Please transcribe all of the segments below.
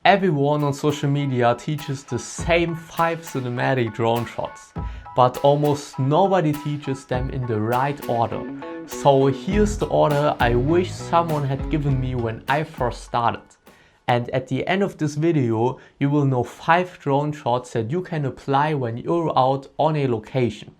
Everyone on social media teaches the same 5 cinematic drone shots, but almost nobody teaches them in the right order. So here's the order I wish someone had given me when I first started. And at the end of this video, you will know 5 drone shots that you can apply when you're out on a location.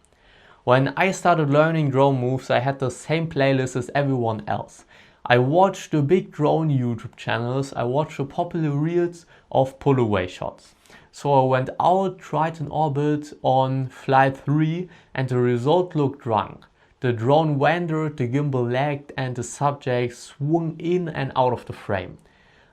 When I started learning drone moves, I had the same playlist as everyone else. I watched the big drone YouTube channels, I watched the popular reels of pull away shots. So I went out, tried an orbit on flight 3 and the result looked wrong. The drone wandered, the gimbal lagged and the subject swung in and out of the frame.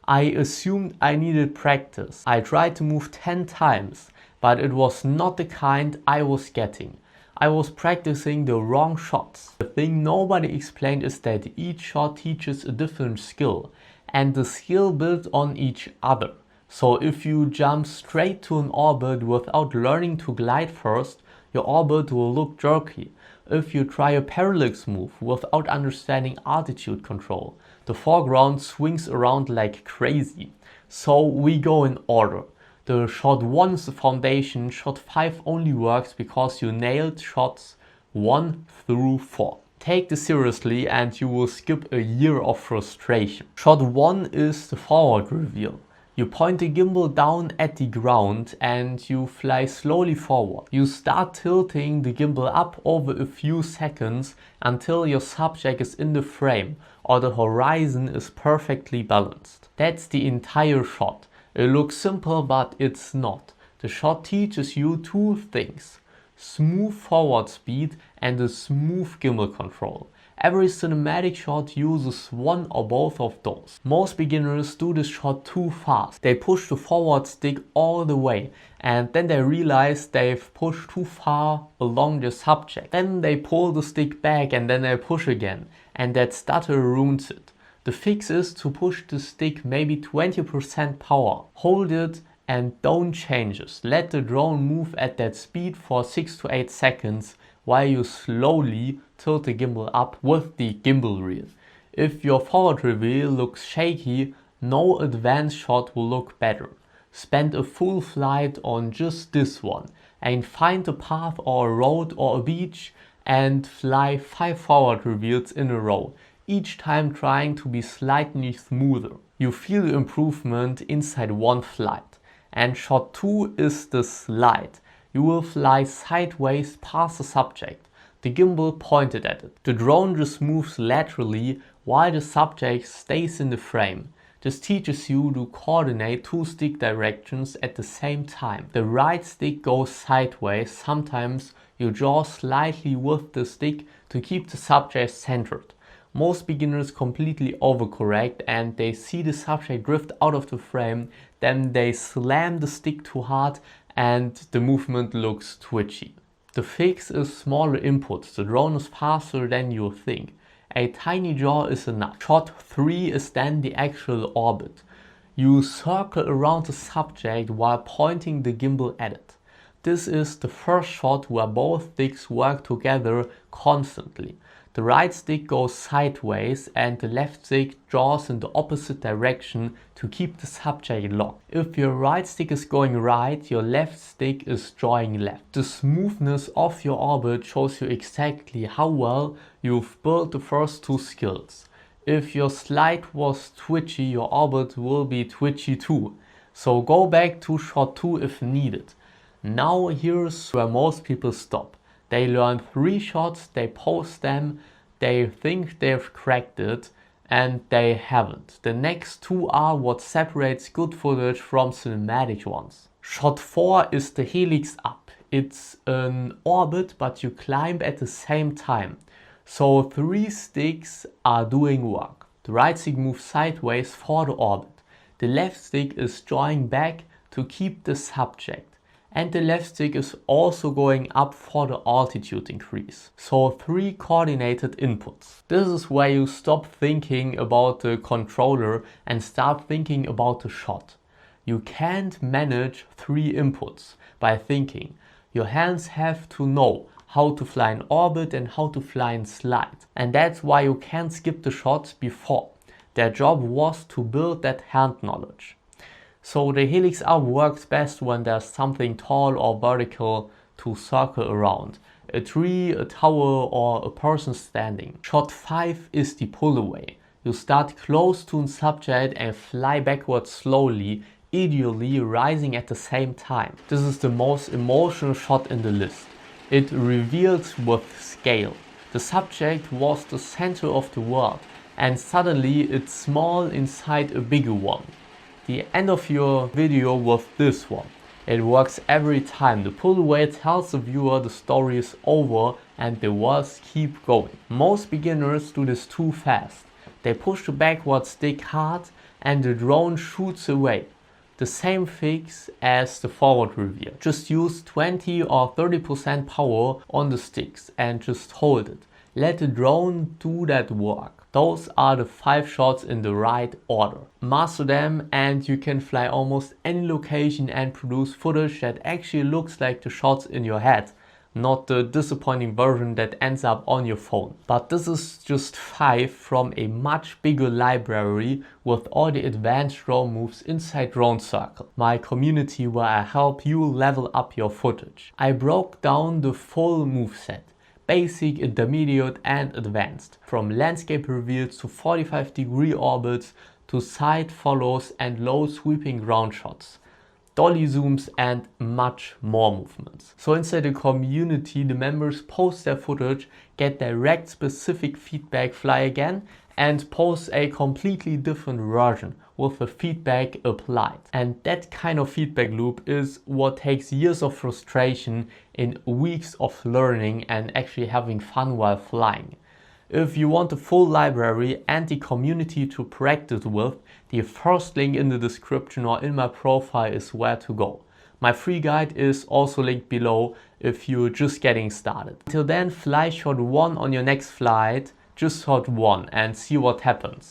I assumed I needed practice. I tried to move 10 times, but it was not the kind I was getting. I was practicing the wrong shots. The thing nobody explained is that each shot teaches a different skill, and the skill builds on each other. So if you jump straight to an orbit without learning to glide first, your orbit will look jerky. If you try a parallax move without understanding altitude control, the foreground swings around like crazy. So we go in order. The shot 1 is the foundation, shot 5 only works because you nailed shots 1 through 4. Take this seriously and you will skip a year of frustration. Shot 1 is the forward reveal. You point the gimbal down at the ground and you fly slowly forward. You start tilting the gimbal up over a few seconds until your subject is in the frame or the horizon is perfectly balanced. That's the entire shot. It looks simple, but it's not. The shot teaches you 2 things: smooth forward speed and a smooth gimbal control. Every cinematic shot uses one or both of those. Most beginners do this shot too fast. They push the forward stick all the way and then they realize they've pushed too far along the subject. Then they pull the stick back and then they push again, and that stutter ruins it. The fix is to push the stick maybe 20% power. Hold it and don't change it. Let the drone move at that speed for 6 to 8 seconds while you slowly tilt the gimbal up with the gimbal reel. If your forward reveal looks shaky, no advanced shot will look better. Spend a full flight on just this one and find a path or a road or a beach and fly 5 forward reveals in a row, each time trying to be slightly smoother. You feel the improvement inside one flight. And shot 2 is the slide. You will fly sideways past the subject, the gimbal pointed at it. The drone just moves laterally while the subject stays in the frame. This teaches you to coordinate 2 stick directions at the same time. The right stick goes sideways, sometimes you draw slightly with the stick to keep the subject centered. Most beginners completely overcorrect and they see the subject drift out of the frame, then they slam the stick too hard and the movement looks twitchy. The fix is smaller inputs. The drone is faster than you think. A tiny jaw is enough. Shot 3 is then the actual orbit. You circle around the subject while pointing the gimbal at it. This is the first shot where both sticks work together constantly. The right stick goes sideways and the left stick draws in the opposite direction to keep the subject locked. If your right stick is going right, your left stick is drawing left. The smoothness of your orbit shows you exactly how well you've built the first 2 skills. If your slide was twitchy, your orbit will be twitchy too. So go back to shot 2 if needed. Now here's where most people stop. They learn 3 shots, they post them, they think they've cracked it, and they haven't. The next 2 are what separates good footage from cinematic ones. Shot 4 is the helix up. It's an orbit, but you climb at the same time. So 3 sticks are doing work. The right stick moves sideways for the orbit. The left stick is drawing back to keep the subject. And the left stick is also going up for the altitude increase. So 3 coordinated inputs. This is where you stop thinking about the controller and start thinking about the shot. You can't manage 3 inputs by thinking. Your hands have to know how to fly in orbit and how to fly in slide. And that's why you can't skip the shots before. Their job was to build that hand knowledge. So the helix up works best when there's something tall or vertical to circle around. A tree, a tower, or a person standing. Shot 5 is the pull away. You start close to a subject and fly backwards slowly, ideally rising at the same time. This is the most emotional shot in the list. It reveals with scale. The subject was the center of the world, and suddenly it's small inside a bigger one. The end of your video with this one. It works every time. The pull away tells the viewer the story is over and the worlds keep going. Most beginners do this too fast. They push the backward stick hard and the drone shoots away. The same fix as the forward reveal. Just use 20 or 30% power on the sticks and just hold it. Let the drone do that work. Those are the 5 shots in the right order. Master them and you can fly almost any location and produce footage that actually looks like the shots in your head, not the disappointing version that ends up on your phone. But this is just 5 from a much bigger library with all the advanced drone moves inside Drone Circle, my community where I help you level up your footage. I broke down the full moveset. Basic, intermediate and advanced. From landscape reveals to 45-degree orbits to side follows and low sweeping ground shots. Dolly zooms and much more movements. So inside the community, the members post their footage, get direct specific feedback, fly again and post a completely different version with the feedback applied. And that kind of feedback loop is what takes years of frustration in weeks of learning and actually having fun while flying. If you want the full library and the community to practice with, the first link in the description or in my profile is where to go. My free guide is also linked below if you're just getting started. Until then, fly shot 1 on your next flight, just shot 1 and see what happens.